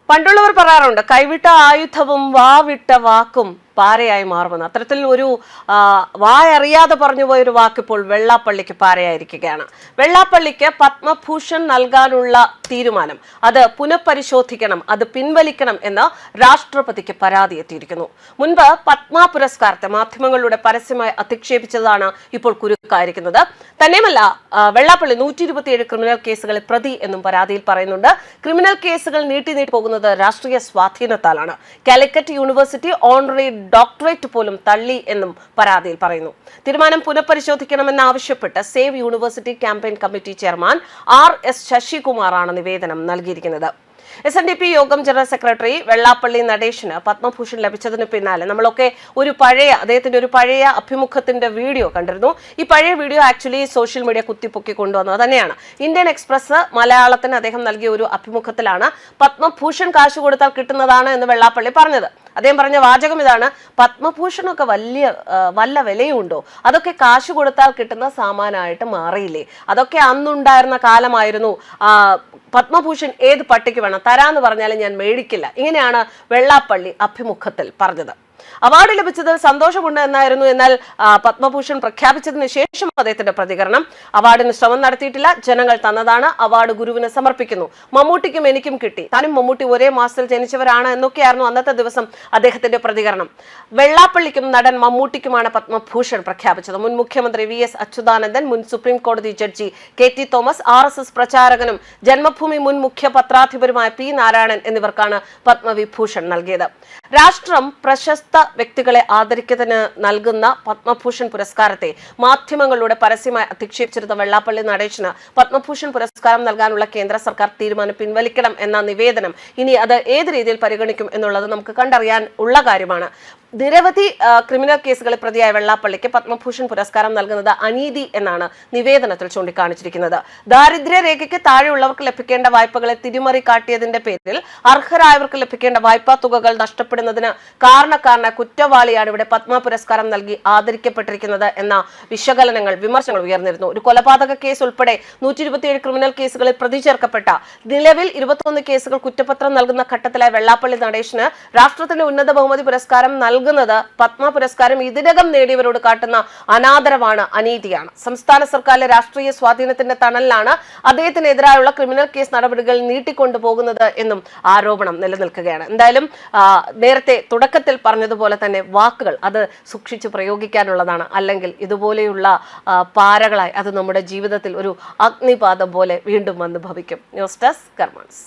പണ്ടുള്ളവർ പറയാറുണ്ട് കൈവിട്ട ആയുധവും വാവിട്ട വാക്കും പാരയായി മാറുമെന്ന്. അത്തരത്തിൽ ഒരു വായറിയാതെ പറഞ്ഞുപോയ ഒരു വാക്കിപ്പോൾ വെള്ളാപ്പള്ളിക്ക് പാരയായിരിക്കുകയാണ്. വെള്ളാപ്പള്ളിക്ക് പത്മഭൂഷൺ നൽകാനുള്ള തീരുമാനം അത് പുനഃപരിശോധിക്കണം, അത് പിൻവലിക്കണം എന്ന് രാഷ്ട്രപതിക്ക് പരാതി എത്തിയിരിക്കുന്നു. മുൻപ് പത്മ പുരസ്കാരത്തെ മാധ്യമങ്ങളുടെ പരസ്യമായി അധിക്ഷേപിച്ചതാണ് ഇപ്പോൾ കുരുക്കായിരിക്കുന്നത്. തന്നെയുമല്ല, വെള്ളാപ്പള്ളി 127 ക്രിമിനൽ കേസുകളിൽ പ്രതി എന്നും പരാതിയിൽ പറയുന്നുണ്ട്. ക്രിമിനൽ കേസുകൾ നീട്ടി പോകുന്നത് രാഷ്ട്രീയ സ്വാധീനത്താലാണ്. കാലിക്കറ്റ് യൂണിവേഴ്സിറ്റി ഓണററി ഡോക്ടറേറ്റ് പോലും തള്ളി എന്നും പരാതിയിൽ പറയുന്നു. തീരുമാനം പുനഃപരിശോധിക്കണമെന്നാവശ്യപ്പെട്ട് save university campaign committee chairman RS ശശികുമാറാണ് നിവേദനം നൽകിയിരിക്കുന്നത്. SNDP യോഗം ജനറൽ സെക്രട്ടറി വെള്ളാപ്പള്ളി നടേശന് പത്മഭൂഷൺ ലഭിച്ചതിന് പിന്നാലെ നമ്മളൊക്കെ അദ്ദേഹത്തിന്റെ ഒരു പഴയ അഭിമുഖത്തിന്റെ വീഡിയോ കണ്ടിരുന്നു. ഈ പഴയ വീഡിയോ ആക്ച്വലി സോഷ്യൽ മീഡിയ കുത്തിപ്പൊക്കി കൊണ്ടുവന്നത് തന്നെയാണ്. ഇന്ത്യൻ എക്സ്പ്രസ് മലയാളത്തിന് അദ്ദേഹം നൽകിയ ഒരു അഭിമുഖത്തിലാണ് പത്മഭൂഷൺ കാശ് കൊടുത്താൽ കിട്ടുന്നതാണ് എന്ന് വെള്ളാപ്പള്ളി പറഞ്ഞത്. അദ്ദേഹം പറഞ്ഞ വാചകം ഇതാണ്: പത്മഭൂഷണൊക്കെ വല്ല വിലയുണ്ടോ? അതൊക്കെ കാശ് കൊടുത്താൽ കിട്ടുന്ന സാമാനായിട്ട് മാറിയില്ലേ? അതൊക്കെ അന്നുണ്ടായിരുന്ന കാലമായിരുന്നു. പത്മഭൂഷൺ ഏത് പട്ടിക്ക് വേണം തരാന്ന് പറഞ്ഞാലും ഞാൻ മേടിക്കില്ല. ഇങ്ങനെയാണ് വെള്ളാപ്പള്ളി അഭിമുഖത്തിൽ പറഞ്ഞത്. അവാർഡ് ലഭിച്ചതിൽ സന്തോഷമുണ്ട് എന്നായിരുന്നു. എന്നാൽ പത്മഭൂഷൺ പ്രഖ്യാപിച്ചതിന് ശേഷം അദ്ദേഹത്തിന്റെ പ്രതികരണം: അവാർഡിന് ശ്രമം നടത്തിയിട്ടില്ല, ജനങ്ങൾ തന്നതാണ്, അവാർഡ് ഗുരുവിന് സമർപ്പിക്കുന്നു. മമ്മൂട്ടിക്കും എനിക്കും കിട്ടി, താനും മമ്മൂട്ടി ഒരേ മാസത്തിൽ ജനിച്ചവരാണ് എന്നൊക്കെയായിരുന്നു അന്നത്തെ ദിവസം അദ്ദേഹത്തിന്റെ പ്രതികരണം. വെള്ളാപ്പള്ളിക്കും നടൻ മമ്മൂട്ടിക്കുമാണ് പത്മഭൂഷൺ പ്രഖ്യാപിച്ചത്. മുൻ മുഖ്യമന്ത്രി VS അച്യുതാനന്ദൻ, മുൻ സുപ്രീം കോടതി ജഡ്ജി KT തോമസ്, RSS പ്രചാരകനും ജന്മഭൂമി മുൻ മുഖ്യ പത്രാധിപരുമായ P നാരായണൻ എന്നിവർക്കാണ് പത്മവിഭൂഷൺ നൽകിയത്. രാഷ്ട്രം പ്രശസ്ത വ്യക്തികളെ ആദരിക്കുന്നതിന് നൽകുന്ന പത്മഭൂഷൺ പുരസ്കാരത്തെ മാധ്യമങ്ങളിലൂടെ പരസ്യമായി അധിക്ഷേപിച്ചിരുന്ന വെള്ളാപ്പള്ളി നടേശന് പത്മഭൂഷൺ പുരസ്കാരം നൽകാനുള്ള കേന്ദ്ര സർക്കാർ തീരുമാനം പിൻവലിക്കണം എന്ന നിവേദനം ഇനി അത് ഏത് രീതിയിൽ പരിഗണിക്കും എന്നുള്ളത് നമുക്ക് കണ്ടറിയാൻ ഉള്ള കാര്യമാണ്. നിരവധി ക്രിമിനൽ കേസുകളിൽ പ്രതിയായ വെള്ളാപ്പള്ളിക്ക് പത്മഭൂഷൺ പുരസ്കാരം നൽകുന്നത് അനീതി എന്നാണ് നിവേദനത്തിൽ ചൂണ്ടിക്കാണിച്ചിരിക്കുന്നത്. ദാരിദ്ര്യരേഖയ്ക്ക് താഴെയുള്ളവർക്ക് ലഭിക്കേണ്ട വായ്പകളെ തിരിമറി കാട്ടിയതിന്റെ പേരിൽ അർഹരായവർക്ക് ലഭിക്കേണ്ട വായ്പാ തുകകൾ നഷ്ടപ്പെടുന്നതിന് കാരണക്കാരനായ കുറ്റവാളിയാണ് ഇവിടെ പത്മ പുരസ്കാരം നൽകി ആദരിക്കപ്പെട്ടിരിക്കുന്നത് എന്ന വിമർശനങ്ങൾ ഉയർന്നിരുന്നു. ഒരു കൊലപാതക കേസ് ഉൾപ്പെടെ 127 ക്രിമിനൽ കേസുകളിൽ പ്രതി ചേർക്കപ്പെട്ട നിലവിൽ 21 കേസുകൾ കുറ്റപത്രം നൽകുന്ന ഘട്ടത്തിലായ വെള്ളാപ്പള്ളി നടേശന് രാഷ്ട്രത്തിന്റെ ഉന്നത ബഹുമതി പുരസ്കാരം നൽകുന്നത് പത്മ പുരസ്കാരം ഇതിനകം നേടിയവരോട് കാട്ടുന്ന അനാദരവാണ്, അനീതിയാണ്. സംസ്ഥാന സർക്കാരിലെ രാഷ്ട്രീയ സ്വാധീനത്തിന്റെ തണലിലാണ് അദ്ദേഹത്തിനെതിരായുള്ള ക്രിമിനൽ കേസ് നടപടികൾ നീട്ടിക്കൊണ്ടുപോകുന്നത് എന്നും ആരോപണം നിലനിൽക്കുകയാണ്. എന്തായാലും നേരത്തെ തുടക്കത്തിൽ പറഞ്ഞതുപോലെ തന്നെ വാക്കുകൾ അത് സൂക്ഷിച്ച് പ്രയോഗിക്കാനുള്ളതാണ്. അല്ലെങ്കിൽ ഇതുപോലെയുള്ള പാരകളായി അത് നമ്മുടെ ജീവിതത്തിൽ ഒരു അഗ്നിപാതം പോലെ വീണ്ടും വന്ന് ഭവിക്കും. News desk കർമ്മണ്ട്സ്.